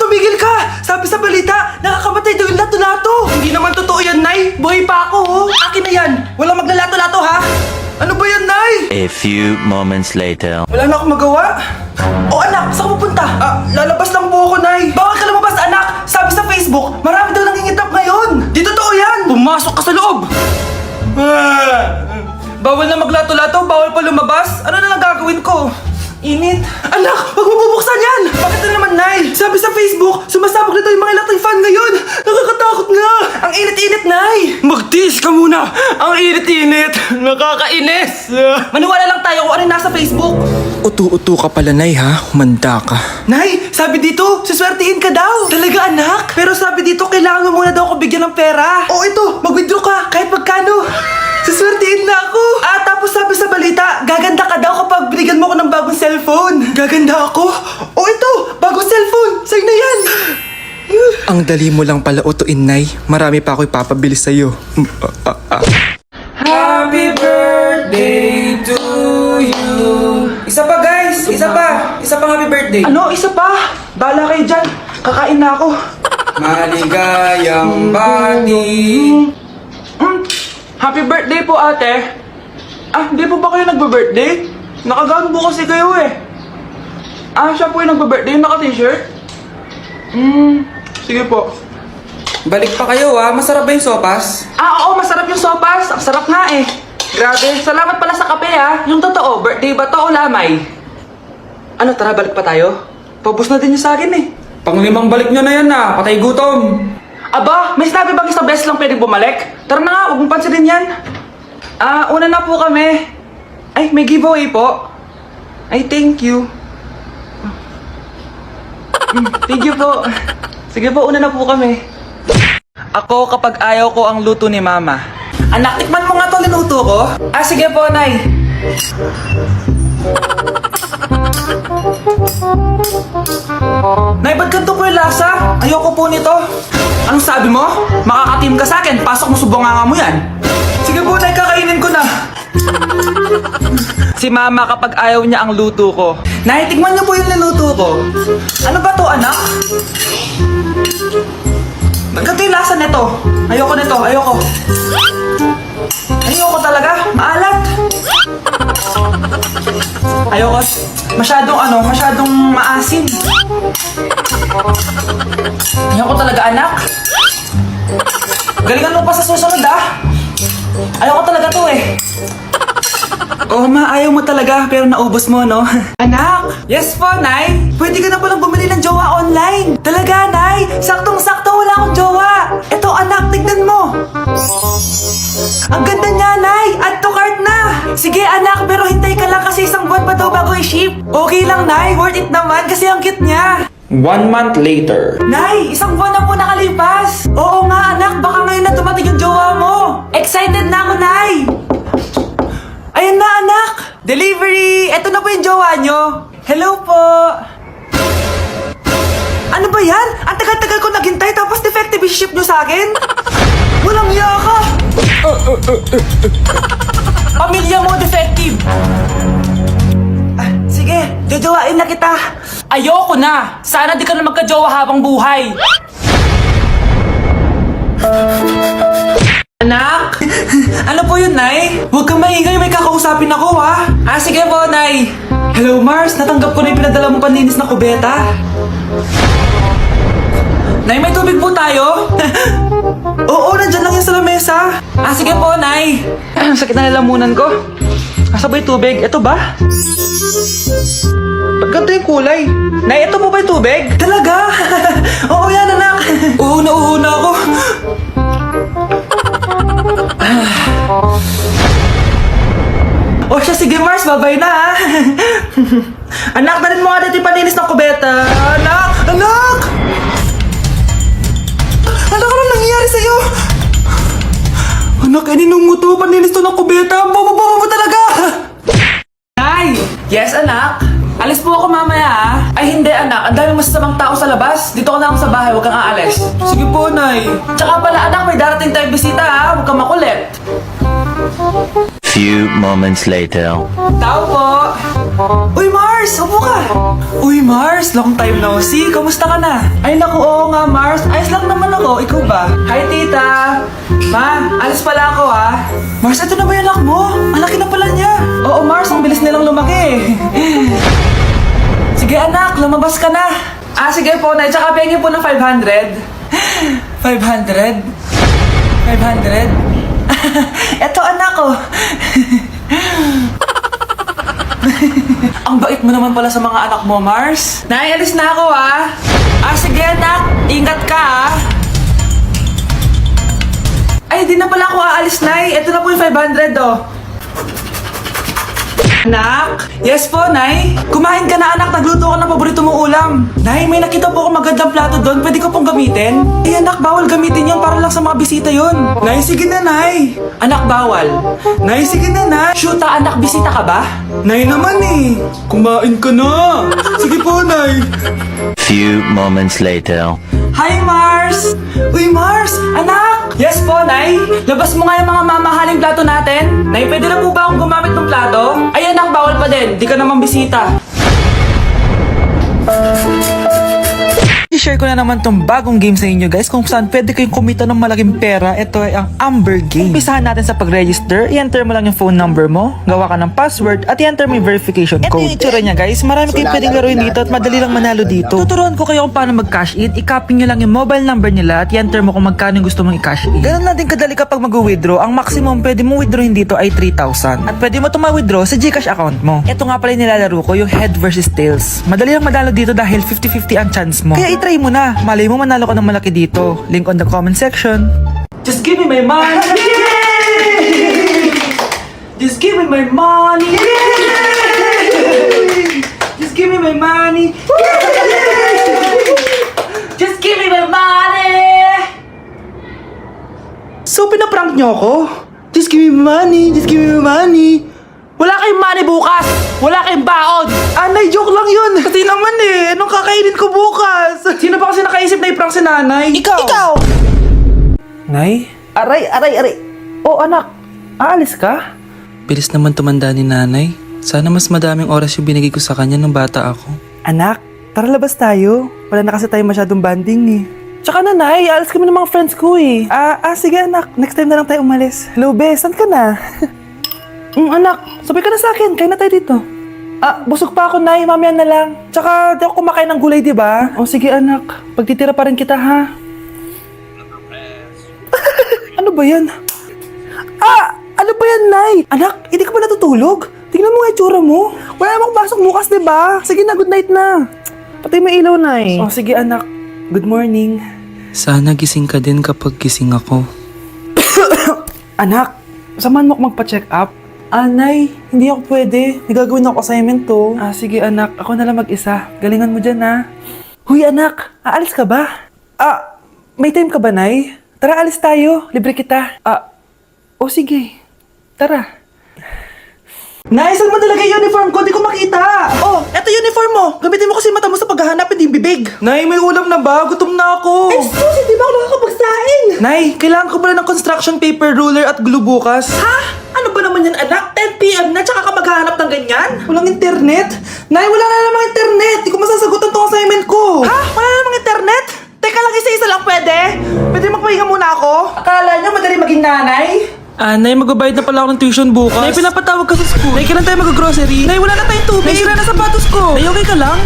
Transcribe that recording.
tumigil ka! Sabi sa balita, nakakamatay daw yung lato-lato! Hindi naman totoo yan, Nay! Buhay pa ako, oh! Akin na yan! Walang maglalato-lato, ha? Ano ba yan, Nay? A few moments later. Wala na akong magawa. Oh, anak, saan ka pupunta? Lalabas lang po ako, Nay. Bawal ka lumabas, anak! Sabi sa Facebook, marami daw nangingitap ngayon! Di totoo yan! Pumasok ka sa loob! Bawal na maglato-lato, bawal pa lumabas. Ano na lang gagawin ko? Init. Anak, wag mo bubuksan yan! Bakit na naman, Nay? Sabi sa Facebook, sumasabog na daw yung mga electric fan ngayon. Nakakatakot na. Ang init-init, Nay. Magtiis ka muna. Ang init-init. Nakakainis. Maniwala lang tayo kung ano yung nasa Facebook. Utu-utu ka pala, Nay, ha? Humanda ka. Nay, sabi dito, siswertihin ka daw. Talaga, anak? Pero sabi dito, kailangan mo muna daw ako bigyan ng pera. Oh, ito, mag-withdraw ka, kahit magkano. Siswertihin na ako. Tapos sabi sa balita, gaganda ka daw kapag binigyan mo ako ng bagong cellphone. Gaganda ako? Oh, ito, bagong cellphone. Sa'yo na yan. Ang dali mo lang pala utuin, Nay. Marami pa ako ipapabili sa'yo. Happy birthday to you. Isa pa, guys. Isa pa. Isa pang happy birthday. Ano? Isa pa? Bala kayo dyan. Kakain na ako. Maligayang bati. Happy birthday po, ate. Hindi po ba kayo nagbe-birthday? Nakagown po kasi kayo eh. Siya po yung nagbe-birthday, naka-t-shirt? Sige po. Balik pa kayo masarap ba yung sopas? Oo, masarap yung sopas. Ang sarap nga eh. Grabe, salamat pala sa kape Yung totoo, birthday ba to o lamay? Ano, tara balik pa tayo? Paubos na din yung sa akin eh. Panglimang balik nyo na yan patay gutom. Aba, may sinabi bang isang beses lang pwedeng bumalik? Tara na nga, huwag mong pansinin yan. Una na po kami. Ay, may giveaway po. Ay, thank you. Thank you po. Sige po, una na po kami. Ako kapag ayaw ko ang luto ni Mama. Anak, tikman mo nga to linuto ko. Sige po, Nay. Nay, ba't ganito po yung lasa? Ayoko po nito. Anong sabi mo? Makakatim ka sa akin, pasok mo sa bunganga mo yan. Sige po, Nay, kakainin ko na. Si Mama kapag ayaw niya ang luto ko. Nay, tignan niyo po yung niluto ko. Ano ba to, anak? Ganito yung lasa nito. Ayoko nito, ayoko. Ayoko talaga, maalat. Ayoko. Masyadong maasim. Ayoko talaga, anak. Galingan mo pa sa susunod, Ayoko talaga to eh. Ma, ayaw mo talaga pero naubos mo, no? Anak! Yes po, Nay! Pwede ka na palang bumili ng jowa online! Talaga, Nay! Saktong-sakto wala akong jowa! Eto, anak, tignan mo! Ang ganda niya, Nay! Add to cart na! Sige, anak, pero hintay ka lang kasi isang buwan pa daw bago i-ship. Okay lang, Nay. Worth it naman kasi ang cute niya. 1 month later. Nay, isang buwan na po nakalipas. Oo nga, anak. Baka ngayon na dumating yung jowa mo. Excited na ako, Nay. Ayan na, anak. Delivery. Eto na po yung jowa nyo. Hello po. Ano ba yan? Ang tagal-tagal ko naghintay tapos defective ship nyo sa akin? Walang iya ka. Pamilya mo defective. Sige, jojowain na kita. Ayoko na. Sana di ka na magka-jowa habang buhay. Anak? Ano po yun, Nay? Huwag kang maingay, may kakausapin ako, sige po, Nay. Hello, Mars. Natanggap ko na yung pinadala mong panlinis na kubeta. Nay, may tubig po tayo? Oo, nandyan lang yan sa lamesa. Sige po, Nay. Sakit na lalamunan ko. Asa ba yung tubig? Ito ba? Ba't ganito yung kulay? Nay, ito po ba yung tubig? Talaga? Oo yan, anak. Uhuna ako. Siya, sige Mars, babay na Anak, dalhin mo nga dito yung paninis ng kubeta. Anak! Anak! Anak, ano nangyayari sa'yo? Anak, ininom mo to. Paninis to ng kubeta. Bobo-bobo mo talaga. Nay! Yes, anak? Alis po ako mamaya Ay, hindi anak. Ang daming masasamang tao sa labas. Dito ka lang sa bahay. Huwag kang aalis. Sige po, Nay. Tsaka pala anak, may darating tayong bisita Huwag kang makulit. Few moments later. Tao po! Uy, Mars! Upo ka! Uy, Mars! Long time no see. Kamusta ka na? Ay, naku, oo nga, Mars. Ayos lang naman ako. Ikaw ba? Hi, tita! Ma, alis pala ako, ha? Mars, ito na ba yung anak mo? Ang laki na pala niya. Oo, Mars. Ang bilis nilang lumaki. Sige, anak. Lumabas ka na. Ah, sige po, Nay. Tsaka pengi po ng 500. 500? 500? Eto, anak ko. Ang bait mo naman pala sa mga anak mo, Mars. Nay, alis na ako, ah. Ah, sige, anak. Ingat ka, ah. Ay, di na pala ako aalis, Nay. Ito na po yung 500, oh. Anak? Yes po, Nay. Kumain ka na, anak. Nagluto ko ng paborito mong ulam. Nay, may nakita po ako magandang plato doon. Pwede ko pong gamitin? Ay, anak, bawal gamitin yun. Para lang sa mga bisita yun. Nay, sige na, Nay. Anak, bawal. Nay, sige na, Nay. Shoota, anak, bisita ka ba? Nay naman eh. Kumain ka na. Sige po, Nay. Few moments later. Hi, Mars! Uy, Mars! Anak! Yes po, Nay! Labas mo nga yung mga mamahaling plato natin. Nay, pwede na po ba akong gumamit ng plato? Ay, anak, bawal pa din. Di ka naman bisita. I-share ko na naman tong bagong game sa inyo guys kung saan pwede kayong kumita ng malaking pera. Ito ay ang Amber Game. Umpisahan natin sa pag-register. I-enter mo lang yung phone number mo, gawa ka ng password at i-enter mo yung verification code. Ito yung itsura niya guys. Marami kayong pwedeng laruin dito at madali lang manalo dito. Tuturuan ko kayo kung paano mag-cash in. I-copy nyo lang yung mobile number nila at i-enter mo kung magkano yung gusto mong i-cash in. Ganun lang din kadali kapag mag-withdraw. Ang maximum pwede mo withdrawin dito ay 3,000. At pwede mo itong ma-withdraw sa Gcash account mo. Ito nga pala yung nilalaro ko, yung Head vs Tails. Madali lang manalo dito dahil 50-50 ang chance mo. Kaya i-try mo na. Malay mo manalo ka ng malaki dito. Link on the comment section. Just give me my money. Just give me my money. Just give me my money. Just give me my money. So pinaprank nyo ako? Just give me my money. Just give me my money. Wala kayong money bukas! Wala kayong baon! Anay, joke lang yun! Kasi naman eh, anong kakainin ko bukas? Sino ba kasi nakaisip na i-prank si nanay? Ikaw! Nay? Aray! Oh, anak, aalis ka? Bilis naman tumanda ni nanay. Sana mas madaming oras yung binigay ko sa kanya nung bata ako. Anak, tara labas tayo. Wala na kasi tayo masyadong banding eh. Tsaka nanay, aalis kami ng mga friends ko eh. Sige anak, next time na lang tayo umalis. Hello, be, saan ka na? Anak, sabay ka na sa akin. Kain na tayo dito. Busog pa ako, Nay. Mamaya na lang. Tsaka, di ako kumakain ng gulay, di ba? O, sige, anak. Pagtitira pa rin kita, ha? Ano ba yan? Ano ba yan, Nay? Anak, hindi ka ba natutulog? Tingnan mo nga itsura mo. Wala namang pasok bukas, di ba? Sige na, good night na. Patay mo ilaw, Nay. O, sige, anak. Good morning. Sana gising ka din kapag gising ako. Anak, samahan mo ako magpa-check up. Nay, hindi ako pwede. May gagawin ako assignment to. Sige anak, ako na lang mag-isa. Galingan mo dyan ha. Huy anak, aalis ka ba? May time ka ba, Nay? Tara, alis tayo. Libre kita. Sige. Tara. Nay, saan mo talaga yung uniform ko? Di ko makita. Oh, eto uniform mo. Gamitin mo kasi mata mo sa paghahanap, hindi yung bibig. Nay, may ulam na ba? Gutom na ako. Excuse, di ba ako nakakapagsaing? Nay, kailangan ko pala ng construction paper, ruler at glue bukas. Ha? Ano ba naman yan, anak? 10 p.m. na, tsaka ka maghahanap ng ganyan? Walang internet? Nay, wala na namang internet. Di ko masasagutan tong assignment ko. Ha? Wala na namang internet? Teka lang, isa-isa lang pwede? Pwede magpahinga muna ako? Akala nyo madali maging nanay? Nay, magbabayad na pala ako ng tuition bukas. Nay, pinapatawag ka sa school. Nay, kailan tayo mag-grocery? Nay, wala na tayong tubig. Nay, sira na sapatos ko. Nay, okay ka lang?